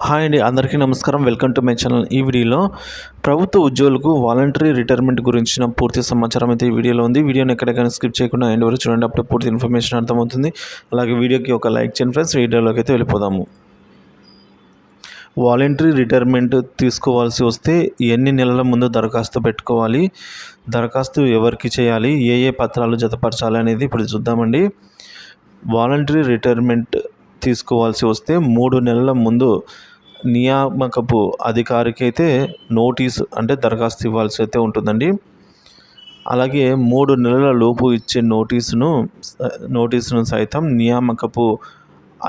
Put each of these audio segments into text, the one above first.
Hi అండి, అందరికీ నమస్కారం. Welcome to my channel. ఈ వీడియోలో ప్రభుత్వ ఉద్యోగులకు వాలంటరీ రిటైర్మెంట్ గురించిన పూర్తి సమాచారం అయితే ఈ వీడియోలో ఉంది. వీడియోని ఎక్కడికైనా స్కిప్ చేయకుండా ఎండ్ వరకు చూడండి, అప్పుడు పూర్తి ఇన్ఫర్మేషన్ అర్థమవుతుంది. అలాగే వీడియోకి ఒక లైక్ చేయండి ఫ్రెండ్స్. వీడియోలోకి అయితే వెళ్ళిపోదాము. వాలంటరీ రిటైర్మెంట్ తీసుకోవాల్సి వస్తే ఎన్ని నెలల ముందు దరఖాస్తు పెట్టుకోవాలి, దరఖాస్తు ఎవరికి చేయాలి, ఏ ఏ పత్రాలు జతపరచాలి అనేది ఇప్పుడు చూద్దామండి. వాలంటరీ రిటైర్మెంట్ తీసుకోవాల్సి వస్తే 3 నెలల ముందు నియామకపు అధికారికి అయితే నోటీసు అంటే దరఖాస్తు ఇవ్వాల్సి అయితే ఉంటుందండి. అలాగే 3 నెలల లోపు ఇచ్చే నోటీసును సైతం నియామకపు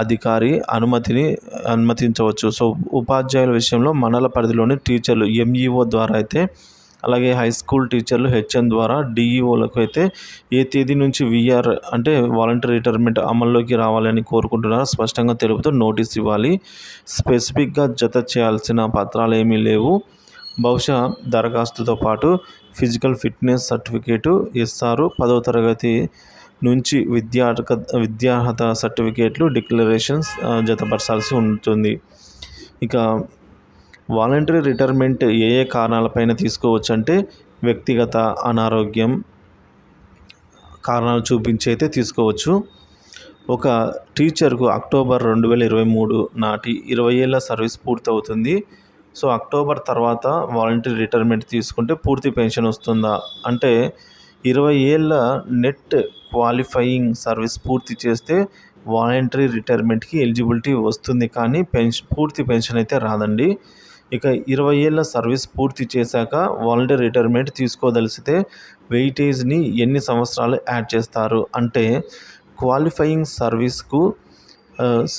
అధికారి అనుమతించవచ్చు. సో ఉపాధ్యాయుల విషయంలో మండల పరిధిలోని టీచర్లు ఎంఈఓ ద్వారా అయితే, అలాగే హై స్కూల్ టీచర్లు హెచ్ఎం ద్వారా డిఈఓలకు అయితే ఏ తేదీ నుంచి విఆర్ అంటే వాలంటరీ రిటైర్మెంట్ అమల్లోకి రావాలని కోరుకుంటున్నారో స్పష్టంగా తెలుపుతూ నోటీస్ ఇవ్వాలి. స్పెసిఫిక్గా జత చేయాల్సిన పత్రాలు ఏమీ లేవు. బహుశా దరఖాస్తుతో పాటు ఫిజికల్ ఫిట్నెస్ సర్టిఫికేటు ఇస్తారు. 10వ తరగతి నుంచి విద్యార్హత సర్టిఫికేట్లు, డిక్లరేషన్స్ జతపరచాల్సి ఉంటుంది. ఇక వాలంటరీ రిటైర్మెంట్ ఏ ఏ కారణాలపైన తీసుకోవచ్చు అంటే, వ్యక్తిగత అనారోగ్యం కారణాలు చూపించి అయితే తీసుకోవచ్చు. ఒక టీచర్కు అక్టోబర్ 2023 నాటి 20 ఏళ్ల సర్వీస్ పూర్తవుతుంది. సో అక్టోబర్ తర్వాత వాలంటరీ రిటైర్మెంట్ తీసుకుంటే పూర్తి పెన్షన్ వస్తుందా అంటే, 20 ఏళ్ల నెట్ క్వాలిఫైయింగ్ సర్వీస్ పూర్తి చేస్తే వాలంటరీ రిటైర్మెంట్కి ఎలిజిబిలిటీ వస్తుంది, కానీ పూర్తి పెన్షన్ అయితే రాదండి. ఇక 20 ఏళ్ల సర్వీస్ పూర్తి చేశాక వాలంటరీ రిటైర్మెంట్ తీసుకోదలిస్తే వెయిటేజ్ని ఎన్ని సంవత్సరాలు యాడ్ చేస్తారు అంటే, క్వాలిఫైయింగ్ సర్వీస్కు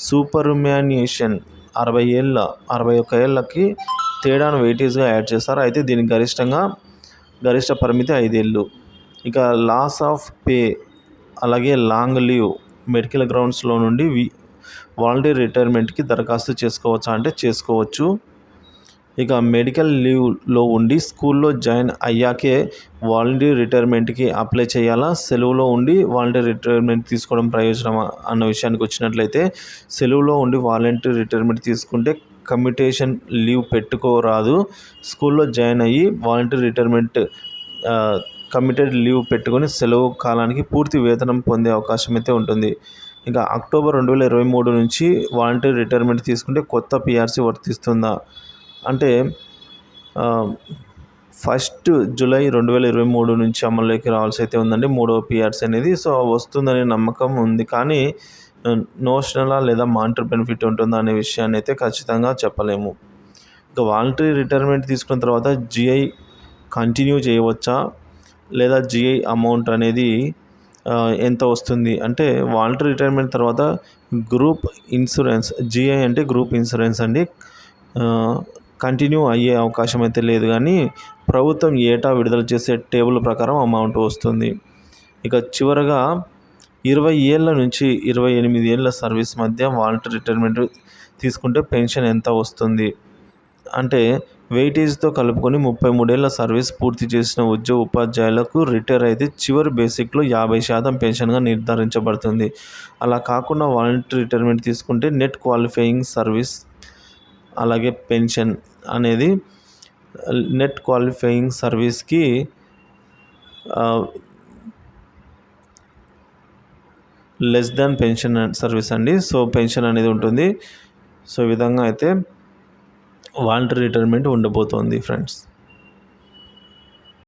సూపర్మాన్యుయేషన్ 61 ఏళ్ళకి తేడాను వెయిటేజ్గా యాడ్ చేస్తారు. అయితే దీనికి గరిష్ట పరిమితి 5 ఏళ్ళు. ఇక లాస్ ఆఫ్ పే, అలాగే లాంగ్ లీవ్, మెడికల్ గ్రౌండ్స్లో నుండి వాలంటరీ రిటైర్మెంట్కి దరఖాస్తు చేసుకోవచ్చా అంటే చేసుకోవచ్చు. ఇక మెడికల్ లీవ్లో ఉండి స్కూల్లో జాయిన్ అయ్యాకే వాలంటరీ రిటైర్మెంట్కి అప్లై చేయాలా, సెలవులో ఉండి వాలంటరీ రిటైర్మెంట్ తీసుకోవడం ప్రయోజనమా అన్న విషయానికి వచ్చినట్లయితే, సెలవులో ఉండి వాలంటరీ రిటైర్మెంట్ తీసుకుంటే కమ్యూటేషన్ లీవ్ పెట్టుకోరాదు. స్కూల్లో జాయిన్ అయ్యి వాలంటరీ రిటైర్మెంట్ కమిటెడ్ లీవ్ పెట్టుకొని సెలవు కాలానికి పూర్తి వేతనం పొందే అవకాశం అయితే ఉంటుంది. ఇక అక్టోబర్ 2023 నుంచి వాలంటరీ రిటైర్మెంట్ తీసుకుంటే కొత్త పిఆర్సీ వర్తిస్తుందా అంటే, 1 జూలై 2023 నుంచి అమల్లోకి రావాల్సి అయితే ఉందండి 3వ పిఆర్సీ అనేది. సో వస్తుందనే నమ్మకం ఉంది, కానీ నోషనలా లేదా మానిటరీ బెనిఫిట్ ఉంటుందా అనే విషయాన్ని అయితే ఖచ్చితంగా చెప్పలేము. ఇక వాలంటరీ రిటైర్మెంట్ తీసుకున్న తర్వాత జిఐ కంటిన్యూ చేయవచ్చా, లేదా జిఐ అమౌంట్ అనేది ఎంత వస్తుంది అంటే, వాలంటరీ రిటైర్మెంట్ తర్వాత గ్రూప్ ఇన్సూరెన్స్, జిఐ అంటే గ్రూప్ ఇన్సూరెన్స్ అండి, కంటిన్యూ అయ్యే అవకాశం అయితే లేదు, కానీ ప్రభుత్వం ఏటా విడుదల చేసే టేబుల్ ప్రకారం అమౌంట్ వస్తుంది. ఇక చివరగా 20 ఏళ్ళ నుంచి 28 ఏళ్ళ సర్వీస్ మధ్య వాలంటరీ రిటైర్మెంట్ తీసుకుంటే పెన్షన్ ఎంత వస్తుంది అంటే, వెయిటేజ్తో కలుపుకొని 33 ఏళ్ళ సర్వీస్ పూర్తి చేసిన ఉపాధ్యాయులకు రిటైర్ అయితే చివరి బేసిక్లో 50% పెన్షన్గా నిర్ధారించబడుతుంది. అలా కాకుండా వాలంటరీ రిటైర్మెంట్ తీసుకుంటే నెట్ క్వాలిఫైయింగ్ సర్వీస్, అలాగే పెన్షన్ అనేది నెట్ క్వాలిఫైయింగ్ సర్వీస్కి లెస్ దాన్ పెన్షన్ సర్వీస్ అండి. సో పెన్షన్ అనేది ఉంటుంది. సో ఈ విధంగా అయితే వాలంటరీ రిటైర్మెంట్ ఉండబోతోంది ఫ్రెండ్స్.